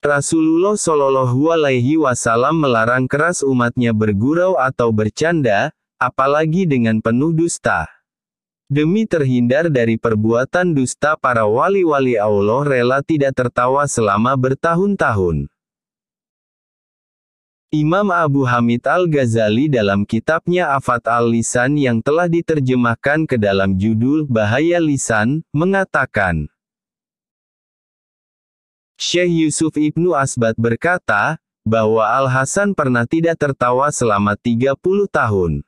Rasulullah Shallallahu Alaihi Wasallam melarang keras umatnya bergurau atau bercanda, apalagi dengan penuh dusta. Demi terhindar dari perbuatan dusta, para wali-wali Allah rela tidak tertawa selama bertahun-tahun. Imam Abu Hamid Al-Ghazali dalam kitabnya Afat al-Lisan yang telah diterjemahkan ke dalam judul Bahaya Lisan, mengatakan, Syekh Yusuf Ibnu Asbat berkata, bahwa Al-Hasan pernah tidak tertawa selama 30 tahun.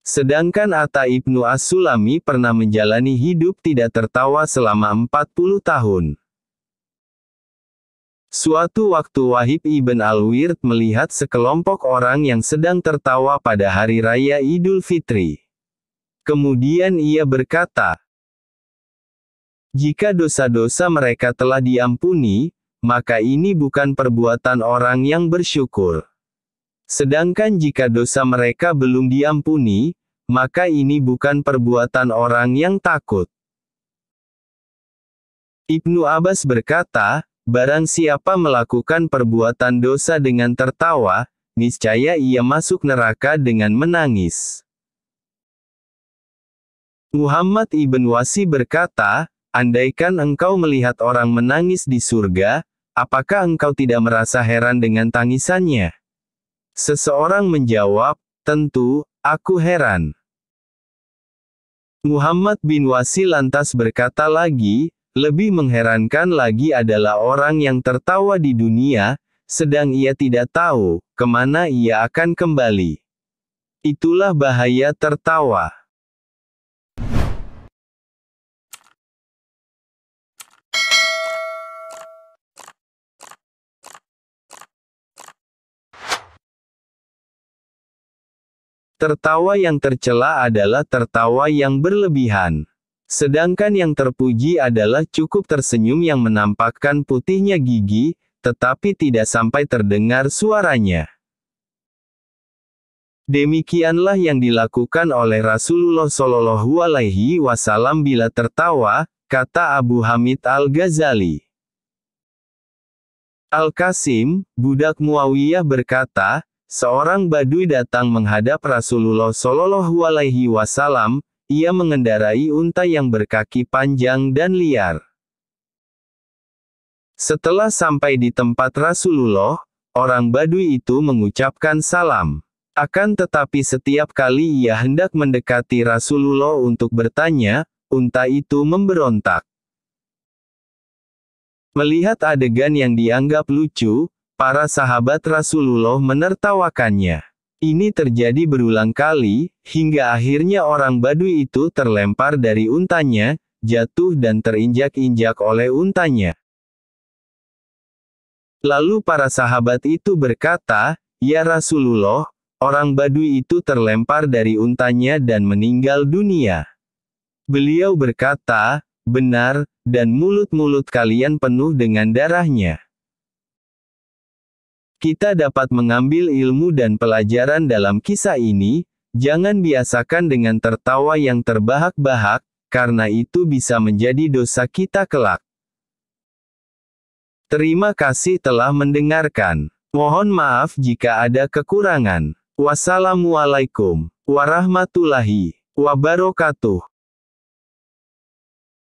Sedangkan Atta Ibnu As-Sulami pernah menjalani hidup tidak tertawa selama 40 tahun. Suatu waktu Wahib ibn Al-Wird melihat sekelompok orang yang sedang tertawa pada hari raya Idul Fitri. Kemudian ia berkata, jika dosa-dosa mereka telah diampuni, maka ini bukan perbuatan orang yang bersyukur. Sedangkan jika dosa mereka belum diampuni, maka ini bukan perbuatan orang yang takut. Ibnu Abbas berkata, barang siapa melakukan perbuatan dosa dengan tertawa, niscaya ia masuk neraka dengan menangis. Muhammad ibn Wasi berkata, andaikan engkau melihat orang menangis di surga, apakah engkau tidak merasa heran dengan tangisannya? Seseorang menjawab, tentu, aku heran. Muhammad bin Wasi lantas berkata lagi, lebih mengherankan lagi adalah orang yang tertawa di dunia, sedang ia tidak tahu, kemana ia akan kembali. Itulah bahaya tertawa. Tertawa yang tercela adalah tertawa yang berlebihan. Sedangkan yang terpuji adalah cukup tersenyum yang menampakkan putihnya gigi, tetapi tidak sampai terdengar suaranya. Demikianlah yang dilakukan oleh Rasulullah Shallallahu Alaihi Wasallam bila tertawa, kata Abu Hamid Al-Ghazali. Al-Qasim, budak Muawiyah berkata, seorang Badui datang menghadap Rasulullah Shallallahu Alaihi Wasallam. Ia mengendarai unta yang berkaki panjang dan liar. Setelah sampai di tempat Rasulullah, orang Badui itu mengucapkan salam. Akan tetapi setiap kali ia hendak mendekati Rasulullah untuk bertanya, unta itu memberontak. Melihat adegan yang dianggap lucu, para sahabat Rasulullah menertawakannya. Ini terjadi berulang kali, hingga akhirnya orang Badui itu terlempar dari untanya, jatuh dan terinjak-injak oleh untanya. Lalu para sahabat itu berkata, ya Rasulullah, orang Badui itu terlempar dari untanya dan meninggal dunia. Beliau berkata, benar, dan mulut-mulut kalian penuh dengan darahnya. Kita dapat mengambil ilmu dan pelajaran dalam kisah ini, jangan biasakan dengan tertawa yang terbahak-bahak, karena itu bisa menjadi dosa kita kelak. Terima kasih telah mendengarkan. Mohon maaf jika ada kekurangan. Wassalamualaikum warahmatullahi wabarakatuh.